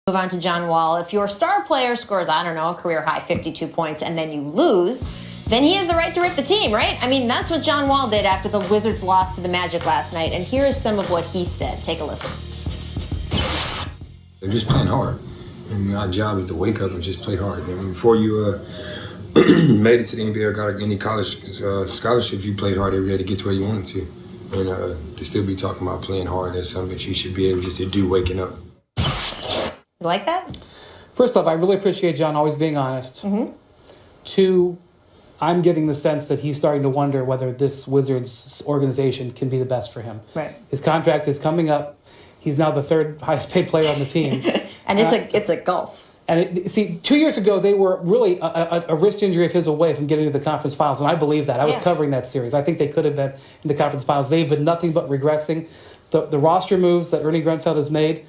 Move on to John Wall. If your star player scores, I don't know, a career high 52 points and then you lose, then he has the right to rip the team, right? I mean, that's what John Wall did after the Wizards lost to the Magic last night. And here is some of what he said. Take a listen. They're just playing hard. And our job is to wake up and just play hard. I mean, before you made it to the NBA or got any college scholarships, you played hard every day to get to where you wanted to. And to still be talking about playing hard, that's something that you should be able just to do waking up. You like that? First off, I really appreciate John always being honest. Mm-hmm. Two, I'm getting the sense that he's starting to wonder whether this Wizards organization can be the best for him. Right. His contract is coming up. He's now the third highest paid player on the team. And it's a gulf. And see, 2 years ago, they were really a wrist injury of his away from getting to the conference finals, and I believe that. I was covering that series. I think they could have been in the conference finals. They've been nothing but regressing. The roster moves that Ernie Grunfeld has made,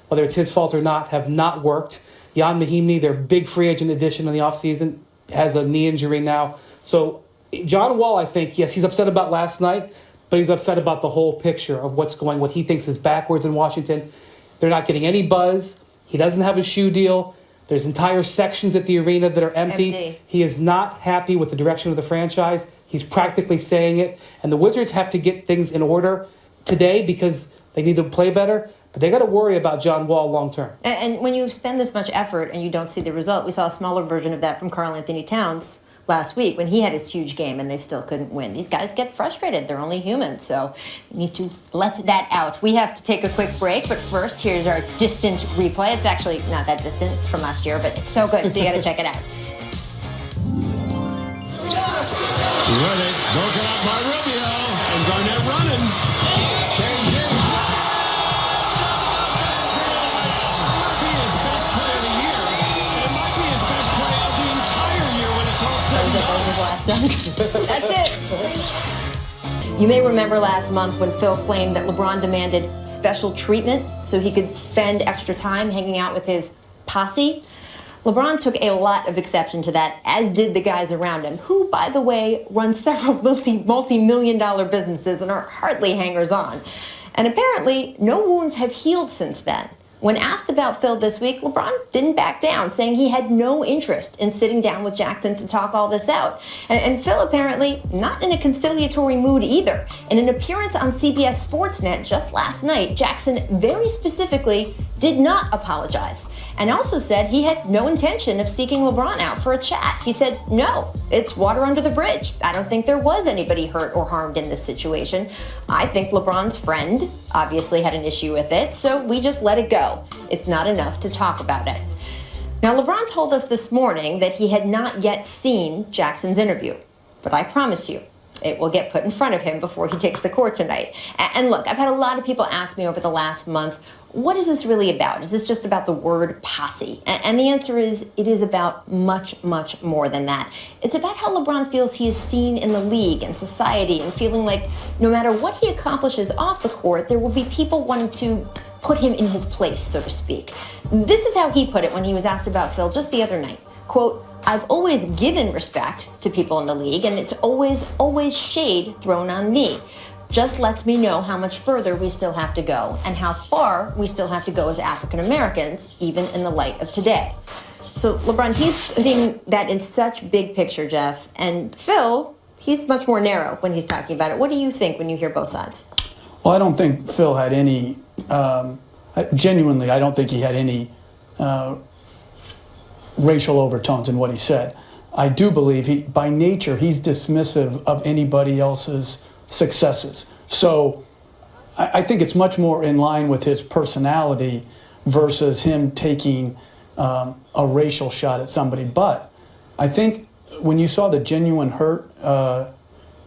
whether it's his fault or not, have not worked. Jan Mahimni, their big free agent addition in the offseason, has a knee injury now. So John Wall, I think, yes, he's upset about last night, but he's upset about the whole picture of what he thinks is backwards in Washington. They're not getting any buzz. He doesn't have a shoe deal. There's entire sections at the arena that are empty. He is not happy with the direction of the franchise. He's practically saying it. And the Wizards have to get things in order today because they need to play better. But they got to worry about John Wall long term. And when you spend this much effort and you don't see the result, we saw a smaller version of that from Karl Anthony Towns last week when he had his huge game and they still couldn't win. These guys get frustrated. They're only human, so you need to let that out. We have to take a quick break, but first, here's our distant replay. It's actually not that distant. It's from last year, but it's so good, so you got to check it out. Redick broken up by Rubio, and Garnett running. Derrick James. It might be his best play of the year. It might be his best play of the entire year when it's all said and done. That was his last dunk. That's it. You may remember last month when Phil claimed that LeBron demanded special treatment so he could spend extra time hanging out with his posse. LeBron took a lot of exception to that, as did the guys around him, who, by the way, run several multi-million-dollar businesses and are hardly hangers-on. And apparently, no wounds have healed since then. When asked about Phil this week, LeBron didn't back down, saying he had no interest in sitting down with Jackson to talk all this out. And Phil apparently not in a conciliatory mood either. In an appearance on CBS Sportsnet just last night, Jackson very specifically did not apologize and also said he had no intention of seeking LeBron out for a chat. He said, no, it's water under the bridge. I don't think there was anybody hurt or harmed in this situation. I think LeBron's friend obviously had an issue with it, so we just let it go. It's not enough to talk about it. Now, LeBron told us this morning that he had not yet seen Jackson's interview, but I promise you, it will get put in front of him before he takes the court tonight. And look, I've had a lot of people ask me over the last month, what is this really about? Is this just about the word posse? And the answer is, it is about much, much more than that. It's about how LeBron feels he is seen in the league and society and feeling like no matter what he accomplishes off the court, there will be people wanting to put him in his place, so to speak. This is how he put it when he was asked about Phil just the other night. Quote, I've always given respect to people in the league, and it's always shade thrown on me. Just lets me know how much further we still have to go and how far we still have to go as African Americans, even in the light of today. So LeBron, he's putting that in such big picture, Jeff. And Phil, he's much more narrow when he's talking about it. What do you think when you hear both sides? Well, I don't think Phil had any, genuinely, I don't think he had any racial overtones in what he said. I do believe by nature, he's dismissive of anybody else's successes. So I think it's much more in line with his personality versus him taking a racial shot at somebody. But I think when you saw the genuine hurt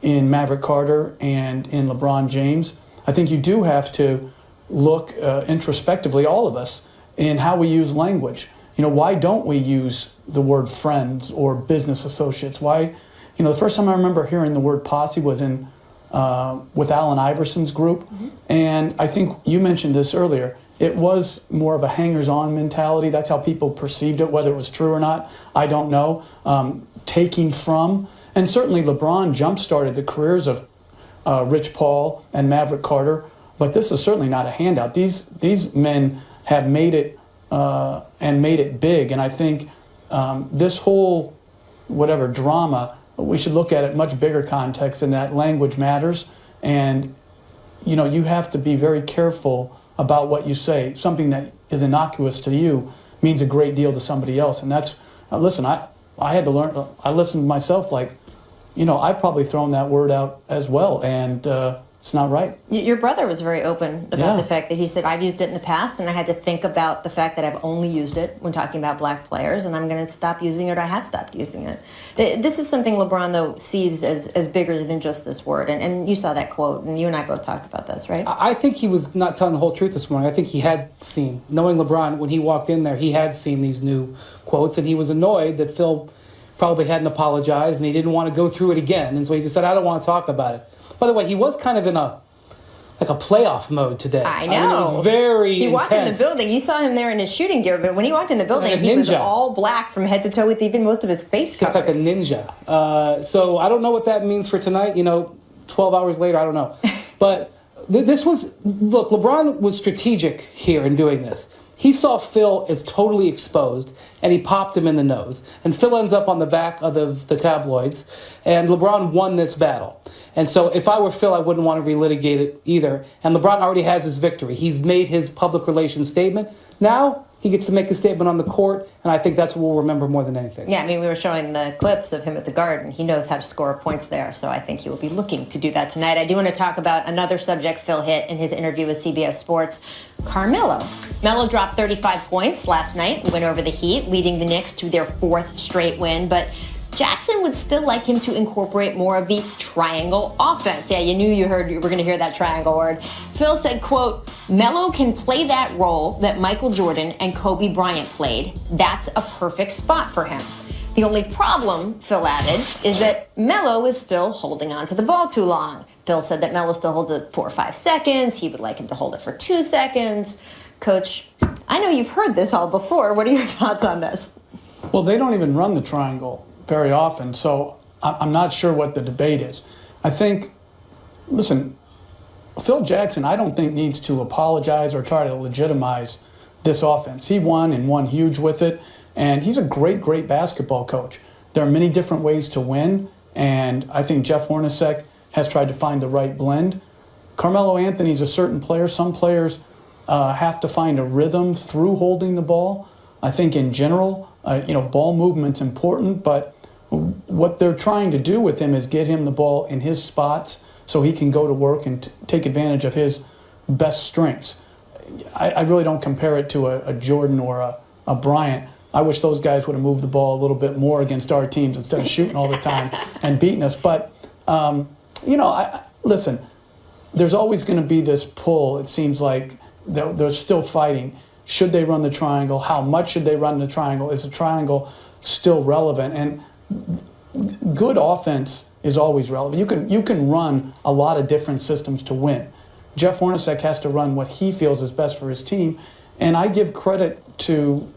in Maverick Carter and in LeBron James, I think you do have to look introspectively, all of us, in how we use language. You know, why don't we use the word friends or business associates? Why, you know, the first time I remember hearing the word posse was in with Allen Iverson's group. Mm-hmm. And I think you mentioned this earlier. It was more of a hangers-on mentality. That's how people perceived it, whether it was true or not, I don't know. Taking from, and certainly LeBron jump-started the careers of Rich Paul and Maverick Carter, but this is certainly not a handout. These men have made it and made it big. And I think this whole drama, we should look at it much bigger context in that language matters. And, you have to be very careful about what you say. Something that is innocuous to you means a great deal to somebody else. And that's, listen, I had to learn, I listened to myself I've probably thrown that word out as well. And it's not right. Your brother was very open about the fact that he said, I've used it in the past, and I had to think about the fact that I've only used it when talking about black players, and I'm going to stop using it, or I have stopped using it. This is something LeBron, though, sees as bigger than just this word. And you saw that quote, and you and I both talked about this, right? I think he was not telling the whole truth this morning. I think he had seen, knowing LeBron, when he walked in there, he had seen these new quotes, and he was annoyed that Phil probably hadn't apologized, and he didn't want to go through it again. And so he just said, I don't want to talk about it. By the way, he was kind of in a playoff mode today. I know. I mean, it was very He walked intense. in the building. You saw him there in his shooting gear, but when he walked in the building, he was all black from head to toe with even most of his face covered. Like a ninja. So I don't know what that means for tonight. 12 hours later, I don't know. But look, LeBron was strategic here in doing this. He saw Phil as totally exposed, and he popped him in the nose. And Phil ends up on the back of the tabloids, and LeBron won this battle. And so if I were Phil, I wouldn't want to relitigate it either. And LeBron already has his victory. He's made his public relations statement. Now he gets to make a statement on the court, and I think that's what we'll remember more than anything. Yeah, we were showing the clips of him at the Garden. He knows how to score points there, so I think he will be looking to do that tonight. I do want to talk about another subject Phil hit in his interview with CBS Sports, Carmelo. Melo dropped 35 points last night, win over the Heat, leading the Knicks to their 4th straight win, but Jackson would still like him to incorporate more of the triangle offense. Yeah, you were going to hear that triangle word. Phil said, quote, Melo can play that role that Michael Jordan and Kobe Bryant played. That's a perfect spot for him. The only problem, Phil added, is that Melo is still holding on to the ball too long. Phil said that Melo still holds it 4 or 5 seconds. He would like him to hold it for 2 seconds. Coach, I know you've heard this all before. What are your thoughts on this? Well, they don't even run the triangle very often, so I'm not sure what the debate is. I think, listen, Phil Jackson, I don't think needs to apologize or try to legitimize this offense. He won and won huge with it, and he's a great, great basketball coach. There are many different ways to win, and I think Jeff Hornacek has tried to find the right blend. Carmelo Anthony's a certain player. Some players have to find a rhythm through holding the ball. I think in general, ball movement's important, but what they're trying to do with him is get him the ball in his spots so he can go to work and take advantage of his best strengths. I really don't compare it to a Jordan or a Bryant. I wish those guys would have moved the ball a little bit more against our teams instead of shooting all the time and beating us. But, listen, there's always going to be this pull. It seems like they're still fighting. Should they run the triangle? How much should they run the triangle? Is the triangle still relevant? And good offense is always relevant. You can run a lot of different systems to win. Jeff Hornacek has to run what he feels is best for his team. And I give credit to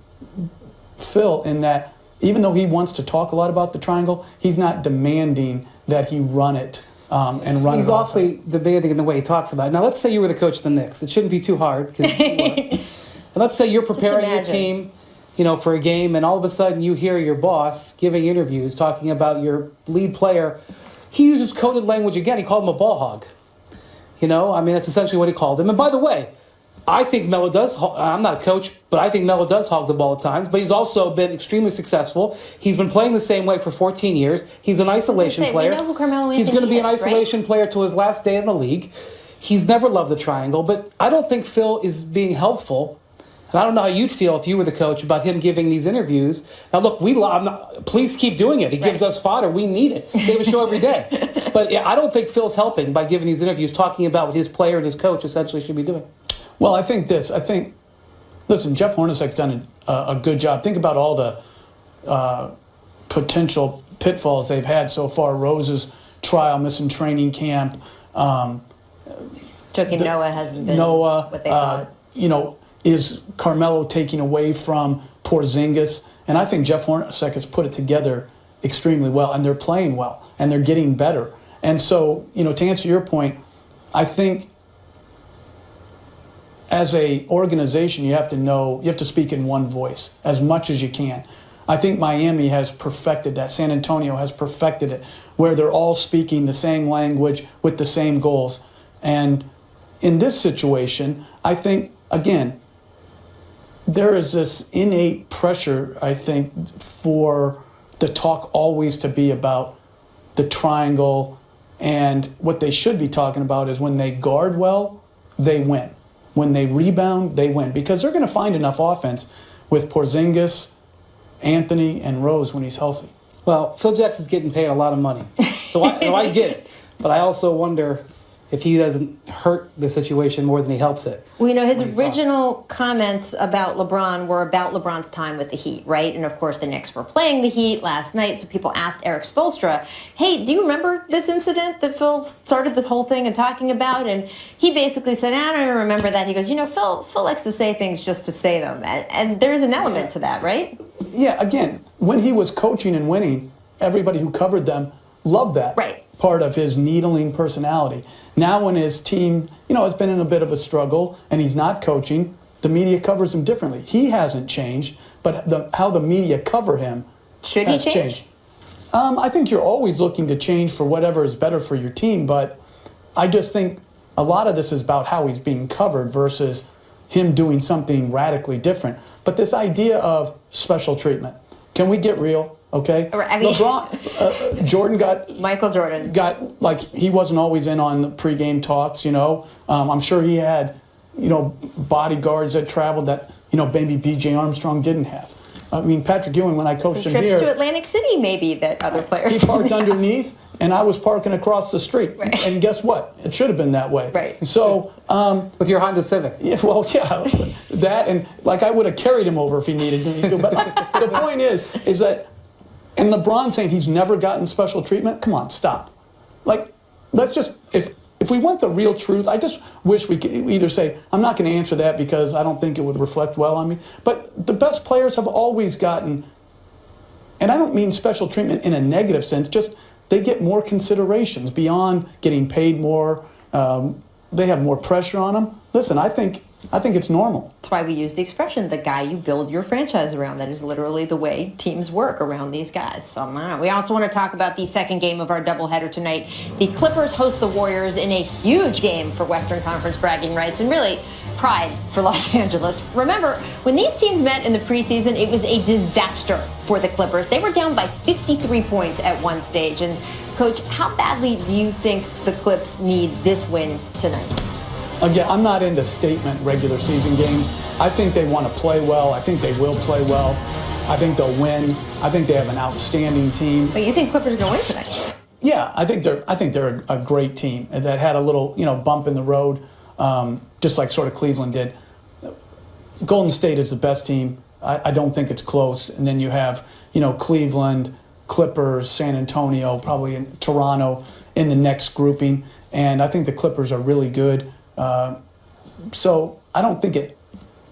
Phil in that even though he wants to talk a lot about the triangle, he's not demanding that he run it and run it. He's awfully demanding in the way he talks about it. Now, let's say you were the coach of the Knicks. It shouldn't be too hard. And let's say you're preparing your team, for a game, and all of a sudden you hear your boss giving interviews talking about your lead player. He uses coded language again. He called him a ball hog. That's essentially what he called him. And by the way, I think Melo does. I'm not a coach, but I think Melo does hog the ball at times. But he's also been extremely successful. He's been playing the same way for 14 years. He's an isolation player. We know who Carmelo Anthony He's going to be an is, isolation player till his last day in the league. He's never loved the triangle, but I don't think Phil is being helpful. And I don't know how you'd feel if you were the coach about him giving these interviews. Now, look, please keep doing it. He gives us fodder. We need it. They have a show every day. But I don't think Phil's helping by giving these interviews, talking about what his player and his coach essentially should be doing. Well, listen, Jeff Hornacek's done a good job. Think about all the potential pitfalls they've had so far. Rose's trial, missing training camp. Noah hasn't been what they thought. Is Carmelo taking away from Porzingis? And I think Jeff Hornacek has put it together extremely well, and they're playing well, and they're getting better. And so, to answer your point, I think as a organization, you have to speak in one voice as much as you can. I think Miami has perfected that. San Antonio has perfected it, where they're all speaking the same language with the same goals. And in this situation, I think, again, there is this innate pressure, I think, for the talk always to be about the triangle. And what they should be talking about is when they guard well, they win. When they rebound, they win. Because they're going to find enough offense with Porzingis, Anthony, and Rose when he's healthy. Well, Phil Jackson's getting paid a lot of money, so I get it. But I also wonder if he doesn't hurt the situation more than he helps it. Well, his original comments about LeBron were about LeBron's time with the Heat, right? And, of course, the Knicks were playing the Heat last night, so people asked Eric Spoelstra, hey, do you remember this incident that Phil started this whole thing and talking about? And he basically said, I don't even remember that. He goes, Phil likes to say things just to say them. And there's an element to that, right? Yeah, again, when he was coaching and winning, everybody who covered them loved that part of his needling personality. Now when his team, has been in a bit of a struggle and he's not coaching, the media covers him differently. He hasn't changed, but how the media cover him Should he has change? changed. I think you're always looking to change for whatever is better for your team, but I just think a lot of this is about how he's being covered versus him doing something radically different. But this idea of special treatment, can we get real? Okay, I mean, LeBron, Michael Jordan got like he wasn't always in on the pregame talks. I'm sure he had, bodyguards that traveled that maybe B.J. Armstrong didn't have. I mean, Patrick Ewing, when I coached some him trips here, to Atlantic City maybe that other players he parked underneath, and I was parking across the street. Right. And guess what? It should have been that way. Right. So. With your Honda Civic. Yeah, well, yeah, that and I would have carried him over if he needed me to. But the point is that. And LeBron saying he's never gotten special treatment, come on, stop. Let's just, if we want the real truth, I just wish we could either say, I'm not going to answer that because I don't think it would reflect well on me. But the best players have always gotten, and I don't mean special treatment in a negative sense, just they get more considerations beyond getting paid more. They have more pressure on them. Listen, I think it's normal. That's why we use the expression, the guy you build your franchise around. That is literally the way teams work around these guys. So we also want to talk about the second game of our doubleheader tonight. The Clippers host the Warriors in a huge game for Western Conference bragging rights and really pride for Los Angeles. Remember, when these teams met in the preseason, it was a disaster for the Clippers. They were down by 53 points at one stage. And, Coach, how badly do you think the Clips need this win tonight? Again, I'm not into statement regular season games. I think they want to play well. I think they will play well. I think they'll win. I think they have an outstanding team. But you think Clippers are going to win tonight? Yeah, I think they're a great team that had a little bump in the road, just like sort of Cleveland did. Golden State is the best team. I don't think it's close. And then you have Cleveland, Clippers, San Antonio, probably in Toronto in the next grouping. And I think the Clippers are really good. So I don't think it,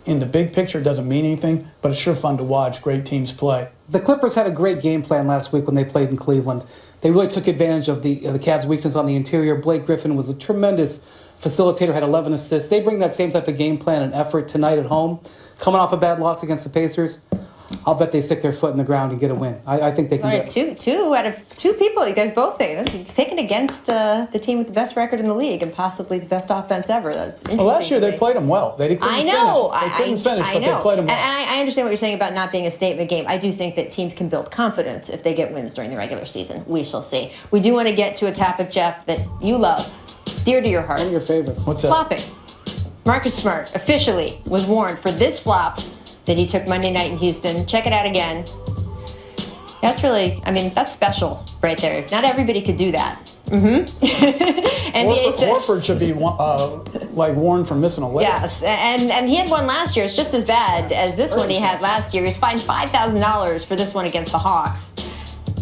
in the big picture, doesn't mean anything, but it's sure fun to watch great teams play. The Clippers had a great game plan last week when they played in Cleveland. They really took advantage of the Cavs' weakness on the interior. Blake Griffin was a tremendous facilitator, had 11 assists. They bring that same type of game plan and effort tonight at home. Coming off a bad loss against the Pacers, I'll bet they stick their foot in the ground and get a win. I think they can All right, do it. two out of two people, you guys both think. You're picking against the team with the best record in the league and possibly the best offense ever. That's interesting. Well, last year to they me. played them well. They couldn't I know. finish. They couldn't finish, but they played them well. And I understand what you're saying about not being a statement game. I do think that teams can build confidence if they get wins during the regular season. We shall see. We do want to get to a topic, Jeff, that you love, dear to your heart. One of your favorites. What's that? Flopping. Marcus Smart officially was warned for this flop that he took Monday night in Houston. Check it out again. That's really, that's special right there. Not everybody could do that. NBA Horford should be warned for missing a leg. Yes, and he had one last year. It's just as bad as this one he had last year. He was fined $5,000 for this one against the Hawks.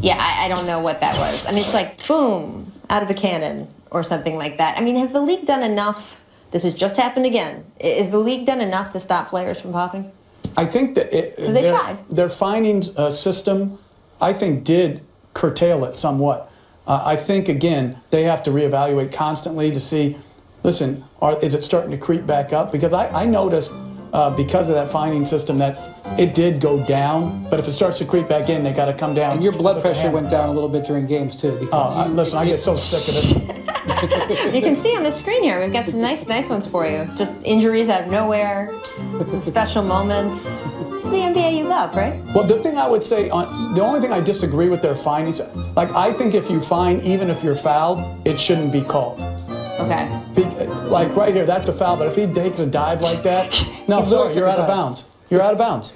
Yeah, I don't know what that was. It's like, boom, out of a cannon or something like that. Has the league done enough? This has just happened again. Is the league done enough to stop players from popping? I think that they tried. Their finding system, I think, did curtail it somewhat. I think, again, they have to reevaluate constantly to see listen, is it starting to creep back up? Because I noticed because of that finding system that it did go down, but if it starts to creep back in, they got to come down. And your blood with the pressure hammer. went down a little bit during games too. Because Listen, I get so sick of it. You can see on the screen here, we've got some nice ones for you. Just injuries out of nowhere, some special moments. It's the NBA you love, right? Well, the thing I would say, the only thing I disagree with their findings, like I think if you fine, even if you're fouled, it shouldn't be called. Okay. Like right here, that's a foul, but if he takes a dive like that, no, sorry, you're out of bounds. You're out of bounds.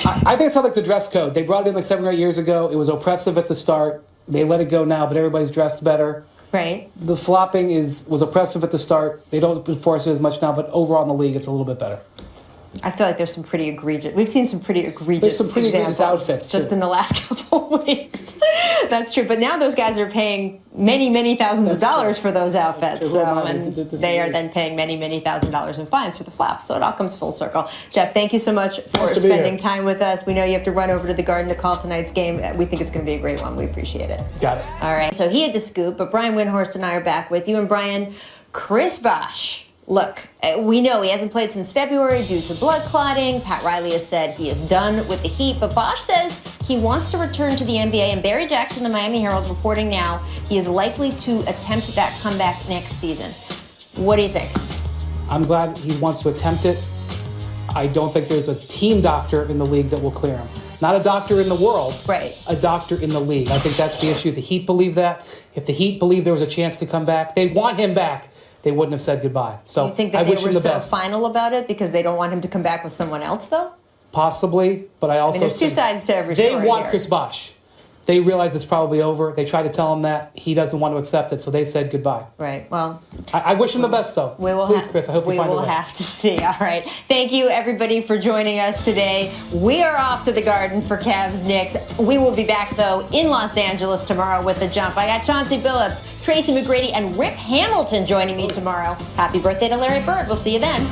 I think it's not like the dress code. They brought it in like 7 or 8 years ago. It was oppressive at the start. They let it go now, but everybody's dressed better. Right. The flopping was oppressive at the start. They don't enforce it as much now, but overall in the league, it's a little bit better. I feel like there's some pretty egregious. We've seen some pretty egregious. There's some pretty egregious examples outfits, just too. in the last couple of weeks. That's true. But now those guys are paying many thousands of dollars for those outfits. Who am So, I and to disagree? they are then paying many $1,000s in fines for the flaps. So it all comes full circle. Jeff, thank you so much for Nice to be spending here. time with us. We know you have to run over to the Garden to call tonight's game. We think it's going to be a great one. We appreciate it. Got it. All right. So he had the scoop, but Brian Windhorst and I are back with you. And Brian, Chris Bosh. Look, we know he hasn't played since February due to blood clotting. Pat Riley has said he is done with the Heat, but Bosh says he wants to return to the NBA. And Barry Jackson, the Miami Herald, reporting now he is likely to attempt that comeback next season. What do you think? I'm glad he wants to attempt it. I don't think there's a team doctor in the league that will clear him. Not a doctor in the world, Right. a doctor in the league. I think that's the issue. The Heat believe that. If the Heat believed there was a chance to come back, they want him back. They wouldn't have said goodbye. So You think I that they wish were him the so best. final about it because they don't want him to come back with someone else, though? Possibly, but I also there's two think sides to every they story want here. Chris Bosh. They realize it's probably over. They try to tell him that. He doesn't want to accept it, so they said goodbye. Right. Well, I wish him the best, though. we will Please, Chris, I hope we you find a will way. have to see. All right. Thank you, everybody, for joining us today. We are off to the Garden for Cavs Knicks. We will be back, though, in Los Angeles tomorrow with The Jump. I got Chauncey Billups, Tracy McGrady, and Rip Hamilton joining me tomorrow. Happy birthday to Larry Bird. We'll see you then.